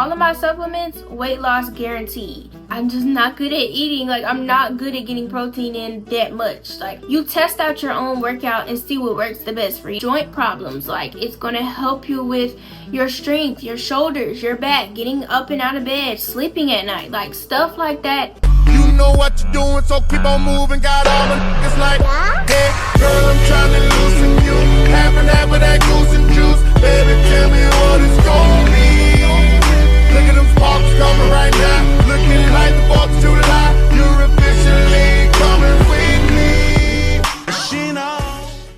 all of my supplements, weight loss guaranteed. I'm just not good at eating. Like, I'm not good at getting protein in that much. Like, you test out your own workout and see what works the best for you. Joint problems, like, it's gonna help you with your strength, your shoulders, your back, getting up and out of bed, sleeping at night, like stuff like that. You know what you're doing, so keep on moving. Got all the niggas like, hey, girl, I'm trying to loosen you. Half and half of that goose and juice. Baby, tell me what it's gonna be. Look at them sparks coming right now. Looking like the 4th of July. You're officially coming with me. She knows.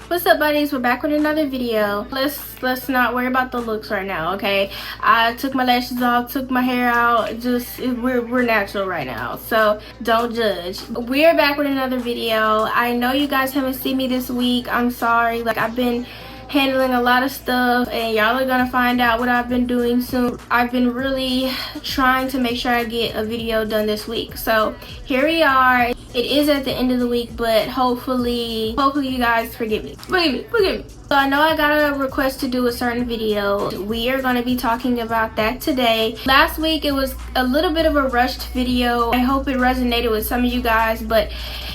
What's up, buddies? We're back with another video. Let's not worry about the looks right now, okay? I took my lashes off, took my hair out. Just we're natural right now, so don't judge. We're back with another video. I know you guys haven't seen me this week. I'm sorry. Like, I've been handling a lot of stuff, and y'all are gonna find out what I've been doing soon. I've been really trying to make sure I get a video done this week, so here we are. It is at the end of the week, but hopefully you guys forgive me. Forgive me. So I know I got a request to do a certain video. We are going to be talking about that today. Last week it was a little bit of a rushed video. I hope it resonated with some of you guys, but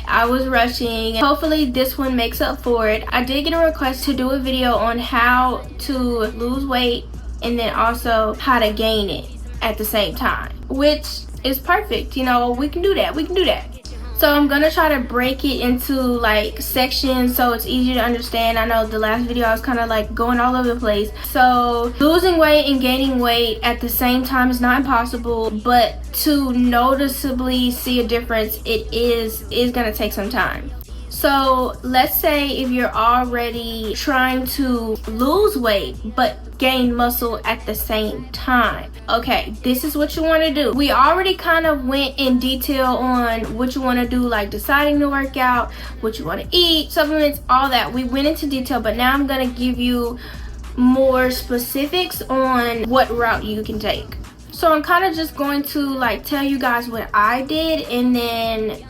I was rushing. Hopefully this one makes up for it. I did get a request to do a video on how to lose weight and then also how to gain it at the same time, which is perfect. You know, we can do that. So I'm gonna try to break it into like sections so it's easier to understand. I know the last video I was kind of like going all over the place. So losing weight and gaining weight at the same time is not impossible, but to noticeably see a difference, it is gonna take some time. So let's say if you're already trying to lose weight but gain muscle at the same time. Okay, this is what you want to do. We already kind of went in detail on what you want to do, like deciding to work out, what you want to eat, supplements, all that. We went into detail, but now I'm going to give you more specifics on what route you can take. So I'm kind of just going to like tell you guys what I did, and then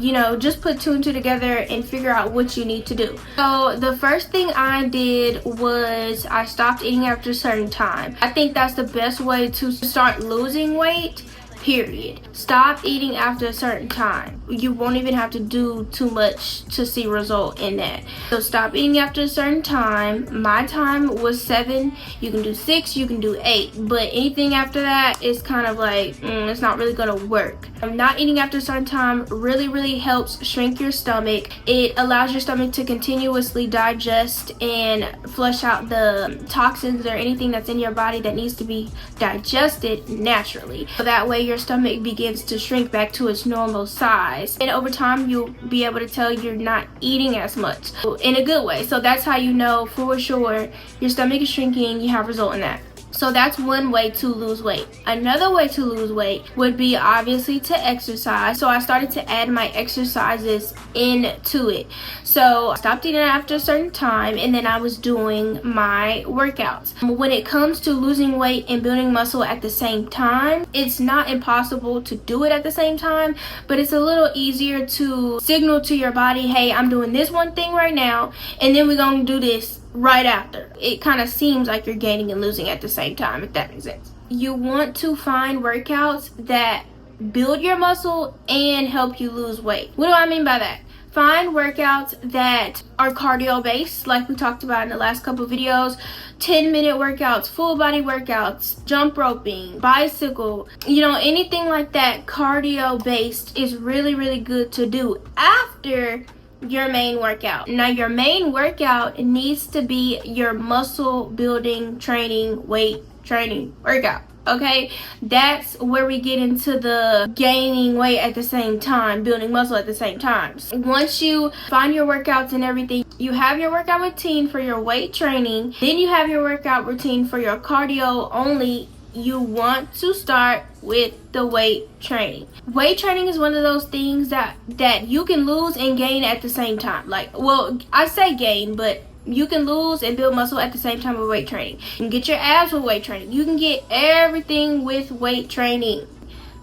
you know, just put 2 and 2 together and figure out what you need to do. So the first thing I did was I stopped eating after a certain time. I think that's the best way to start losing weight, period. Stop eating after a certain time. You won't even have to do too much to see result in that. So stop eating after a certain time. My time was 7. You can do 6, you can do 8, but anything after that is kind of like it's not really gonna work. Not eating after a certain time really helps shrink your stomach. It allows your stomach to continuously digest and flush out the toxins or anything that's in your body that needs to be digested naturally. So that way your stomach begins to shrink back to its normal size, and over time you'll be able to tell you're not eating as much in a good way. So that's how you know for sure your stomach is shrinking. You have result in that. So that's one way to lose weight. Another way to lose weight would be obviously to exercise. So I started to add my exercises into it. So I stopped eating after a certain time, and then I was doing my workouts. When it comes to losing weight and building muscle at the same time, it's not impossible to do it at the same time, but it's a little easier to signal to your body, hey, I'm doing this one thing right now, and then we're gonna do this right after. It kind of seems like you're gaining and losing at the same time, if that makes sense. You want to find workouts that build your muscle and help you lose weight. What do I mean by that? Find workouts that are cardio based, like we talked about in the last couple videos. 10-minute workouts, full body workouts, jump roping, bicycle, you know, anything like that cardio based is really good to do after your main workout. Now your main workout needs to be your muscle building training, weight training workout. Okay, that's where we get into the gaining weight at the same time, building muscle at the same time. So once you find your workouts and everything, you have your workout routine for your weight training, then you have your workout routine for your cardio only. You want to start with the weight training. Weight training is one of those things that you can lose and gain at the same time. Like, well, I say gain, but you can lose and build muscle at the same time with weight training. You can get your abs with weight training. You can get everything with weight training.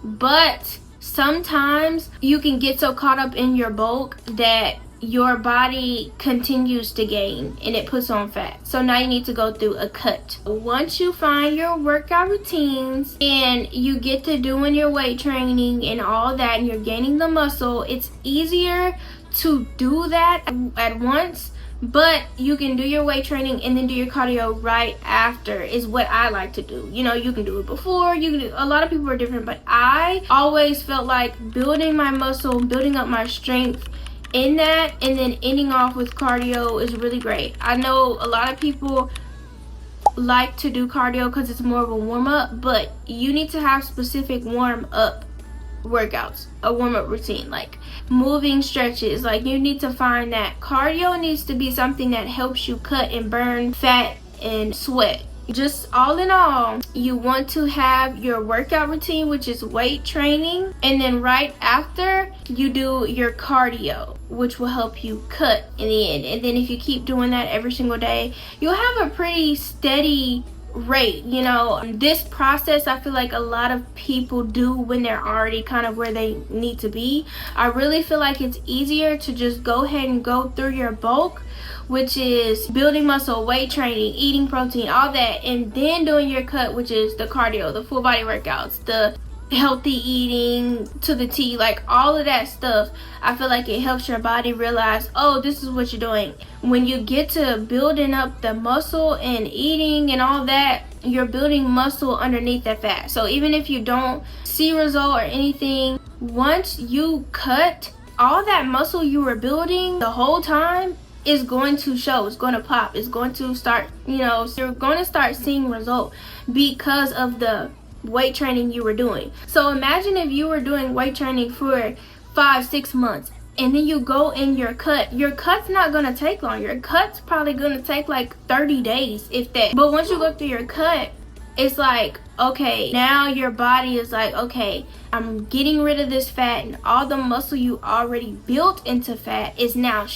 But sometimes you can get so caught up in your bulk that your body continues to gain and it puts on fat. So now you need to go through a cut. Once you find your workout routines and you get to doing your weight training and all that, and you're gaining the muscle, it's easier to do that at once. But you can do your weight training and then do your cardio right after, is what I like to do. You know, you can do it before, you can do, a lot of people are different, but I always felt like building my muscle, building up my strength in that, and then ending off with cardio is really great. I know a lot of people like to do cardio because it's more of a warm-up, but you need to have specific warm-up workouts, a warm-up routine, like moving stretches. Like, you need to find that cardio needs to be something that helps you cut and burn fat and sweat. Just all in all, you want to have your workout routine, which is weight training, and then right after you do your cardio, which will help you cut in the end. And then if you keep doing that every single day, you'll have a pretty steady rate. You know, this process I feel like a lot of people do when they're already kind of where they need to be. I really feel like it's easier to just go ahead and go through your bulk, which is building muscle, weight training, eating protein, all that, and then doing your cut, which is the cardio, the full body workouts, the healthy eating to the T, like all of that stuff. I feel like it helps your body realize, oh, this is what you're doing. When you get to building up the muscle and eating and all that, you're building muscle underneath that fat. So even if you don't see result or anything, once you cut, all that muscle you were building the whole time is going to show, it's going to pop, it's going to start, you know, so you're going to start seeing result because of the weight training you were doing. So imagine if you were doing weight training for 5-6 months and then you go in your cut's not going to take long. Your cut's probably going to take like 30 days, if that. But once you go through your cut, it's like, okay, now your body is like, okay, I'm getting rid of this fat, and all the muscle you already built into fat is now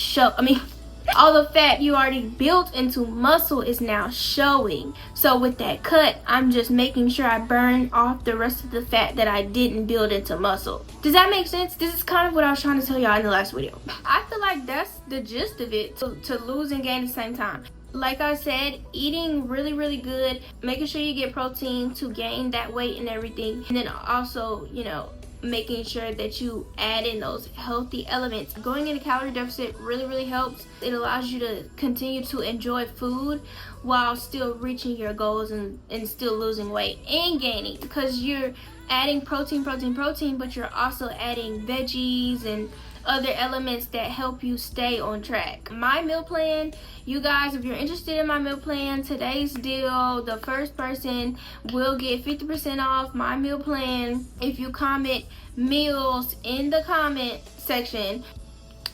all the fat you already built into muscle is now showing. So with that cut, I'm just making sure I burn off the rest of the fat that I didn't build into muscle. Does that make sense? This is kind of what I was trying to tell y'all in the last video. I feel like that's the gist of it, to lose and gain at the same time. Like I said, eating really, really good, making sure you get protein to gain that weight and everything, and then also, you know, making sure that you add in those healthy elements. Going in a calorie deficit really helps. It allows you to continue to enjoy food while still reaching your goals and still losing weight and gaining, because you're adding protein, but you're also adding veggies and other elements that help you stay on track. My meal plan, you guys, if you're interested in my meal plan, today's deal, the first person will get 50% off my meal plan if you comment meals in the comment section.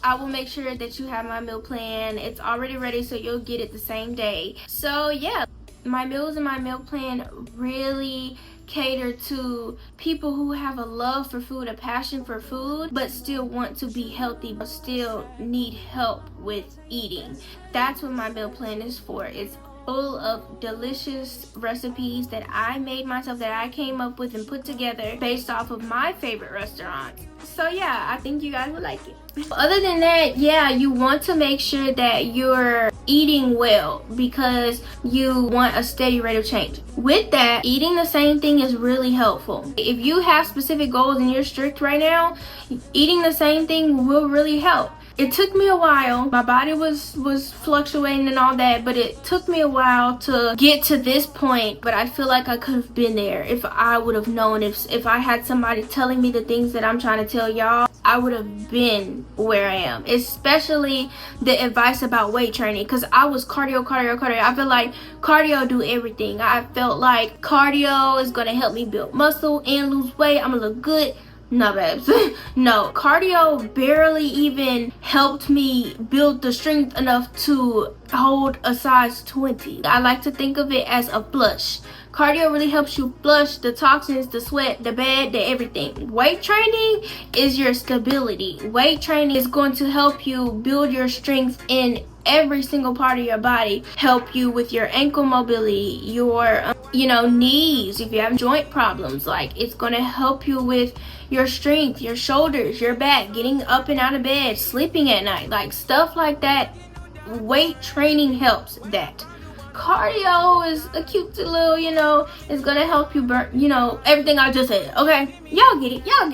I will make sure that you have my meal plan. It's already ready, so you'll get it the same day. So yeah, my meals and my meal plan really cater to people who have a love for food, a passion for food, but still want to be healthy, but still need help with eating. That's what my meal plan is for. It's full of delicious recipes that I made myself, that I came up with and put together based off of my favorite restaurants. So yeah, I think you guys would like it. Other than that, yeah, you want to make sure that you're eating well because you want a steady rate of change. With that, eating the same thing is really helpful. If you have specific goals and you're strict right now, eating the same thing will really help. It took me a while. My body was fluctuating and all that, but it took me a while to get to this point. But I feel like I could have been there if I would have known. If I had somebody telling me the things that I'm trying to tell y'all, I would have been where I am. Especially the advice about weight training, because I was cardio. I feel like cardio do everything. I felt like cardio is going to help me build muscle and lose weight. I'm going to look good. No, babes. No, cardio barely even helped me build the strength enough to hold a size 20. I like to think of it as a flush. Cardio really helps you flush the toxins, the sweat, the bad, the everything. Weight training is your stability. Weight training is going to help you build your strength and every single part of your body, help you with your ankle mobility, your knees. If you have joint problems, like, it's going to help you with your strength, your shoulders, your back, getting up and out of bed, sleeping at night, like stuff like that. Weight training helps that. Cardio is a cute little, it's gonna help you burn, everything I just said. Okay, y'all get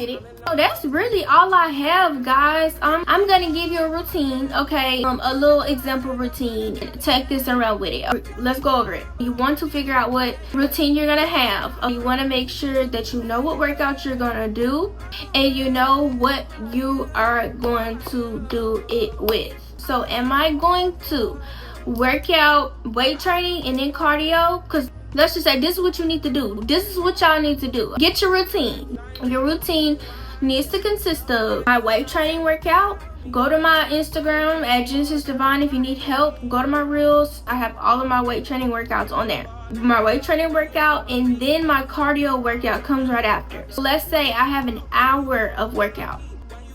it. So that's really all I have, guys. I'm gonna give you a routine, okay, a little example routine. Take this and run with it. Let's go over it. You want to figure out what routine you're gonna have. You want to make sure that you know what workouts you're gonna do, and you know what you are going to do it with. So am I going to work out, weight training, and then cardio? Because let's just say this is what you need to do. This is what y'all need to do. Get your routine. Your routine needs to consist of my weight training workout. Go to my Instagram at Genesis Divine if you need help. Go to my reels. I have all of my weight training workouts on there. My weight training workout, and then my cardio workout comes right after. So let's say I have an hour of workout.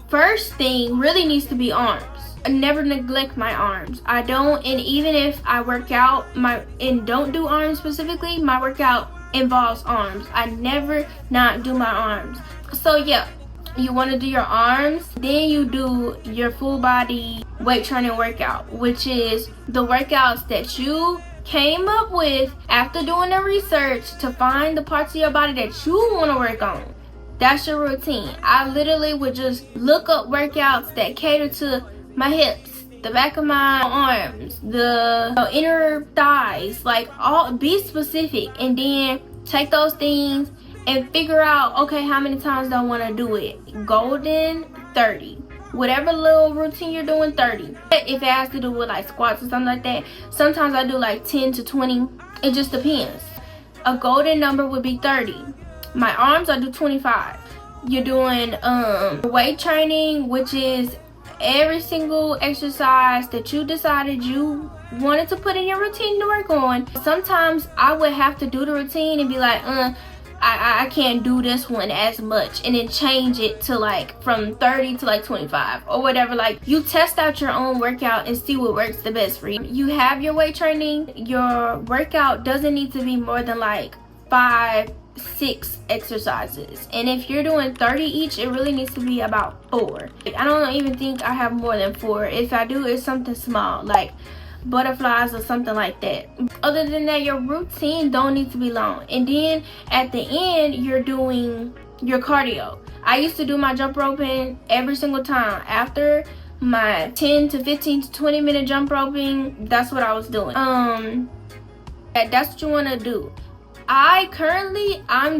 First thing really needs to be arms. I never neglect my arms. I don't, and even if I work out and don't do arms specifically, my workout involves arms. I never not do my arms. So yeah, you want to do your arms, then you do your full body weight training workout, which is the workouts that you came up with after doing the research to find the parts of your body that you want to work on. That's your routine. I literally would just look up workouts that cater to my hips, the back of my arms, the inner thighs, like, all, be specific, and then take those things and figure out, okay, how many times do I want to do it? Golden 30. Whatever little routine you're doing, 30. If it has to do with like squats or something like that, sometimes I do like 10 to 20. It just depends. A golden number would be 30. My arms, I do 25. You're doing weight training, which is every single exercise that you decided you wanted to put in your routine to work on. Sometimes I would have to do the routine and be like, I can't do this one as much, and then change it to like from 30 to like 25 or whatever. Like, you test out your own workout and see what works the best for you. You have your weight training. Your workout doesn't need to be more than like 5-6 exercises, and if you're doing 30 each, it really needs to be about 4. I don't even think I have more than 4. If I do, it's something small like butterflies or something like that. Other than that, your routine don't need to be long. And then at the end, you're doing your cardio. I used to do my jump roping every single time after my 10 to 15 to 20 minute jump roping. That's what I was doing. That's what you want to do. I'm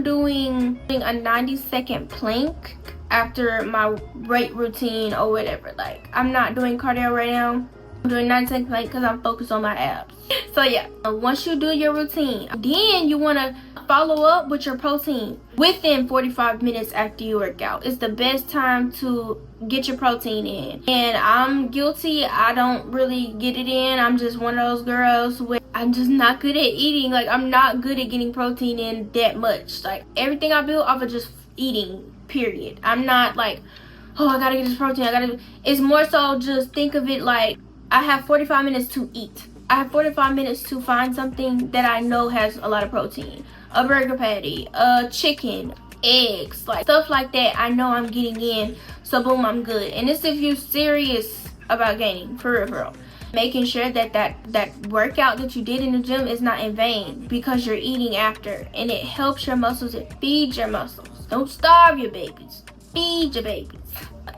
doing a 90-second plank after my weight routine or whatever. Like, I'm not doing cardio right now. I'm doing 90-second plank because I'm focused on my abs. So yeah, once you do your routine, then you want to follow up with your protein within 45 minutes after you work out. It's the best time to get your protein in. And I'm guilty. I don't really get it in. I'm just one of those girls where I'm just not good at eating. Like, I'm not good at getting protein in that much. Like, everything I build off of just eating, period. I'm not like, oh, I gotta get this protein. It's more so just think of it like I have 45 minutes to eat. I have 45 minutes to find something that I know has a lot of protein. A burger patty, a chicken, eggs, like stuff like that. I know I'm getting in, so boom, I'm good. And this if you're serious about gaining, for real, for real. Making sure that workout that you did in the gym is not in vain, because you're eating after, and it helps your muscles. It feeds your muscles. Don't starve your babies. Feed your babies.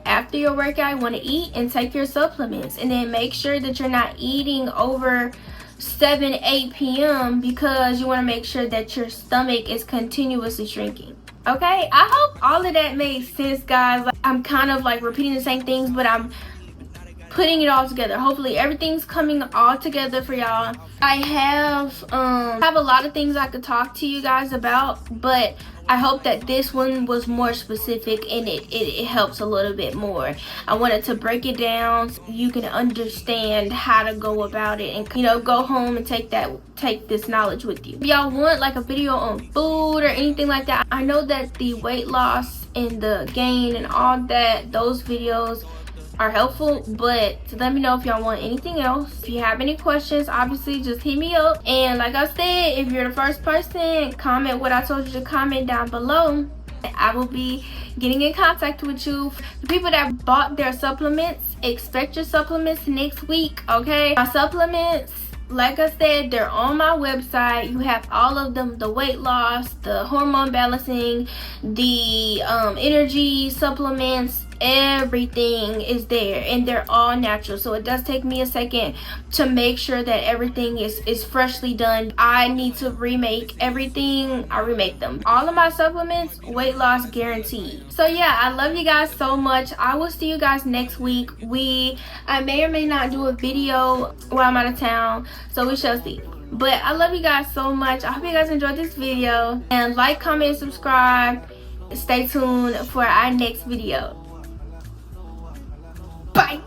After your workout, you want to eat and take your supplements, and then make sure that you're not eating over 7-8 p.m. because you want to make sure that your stomach is continuously shrinking. Okay, I hope all of that made sense, guys. Like, I'm kind of like repeating the same things, but I'm putting it all together. Hopefully everything's coming all together for y'all. I have a lot of things I could talk to you guys about, but I hope that this one was more specific and it helps a little bit more. I wanted to break it down so you can understand how to go about it, and, you know, go home and take this knowledge with you. If y'all want like a video on food or anything like that, I know that the weight loss and the gain and all that, those videos are helpful, but let me know if y'all want anything else. If you have any questions, obviously just hit me up. And like I said, if you're the first person, comment what I told you to comment down below. I will be getting in contact with you. The people that bought their supplements, expect your supplements next week, okay? My supplements, like I said, they're on my website. You have all of them: the weight loss, the hormone balancing, the energy supplements. Everything is there, and they're all natural. So it does take me a second to make sure that everything is freshly done. I need to remake everything. I remake them. All of my supplements, weight loss guaranteed. So yeah, I love you guys so much. I will see you guys next week. I may or may not do a video while I'm out of town, so we shall see. But I love you guys so much. I hope you guys enjoyed this video, and like, comment, subscribe. Stay tuned for our next video. Bye.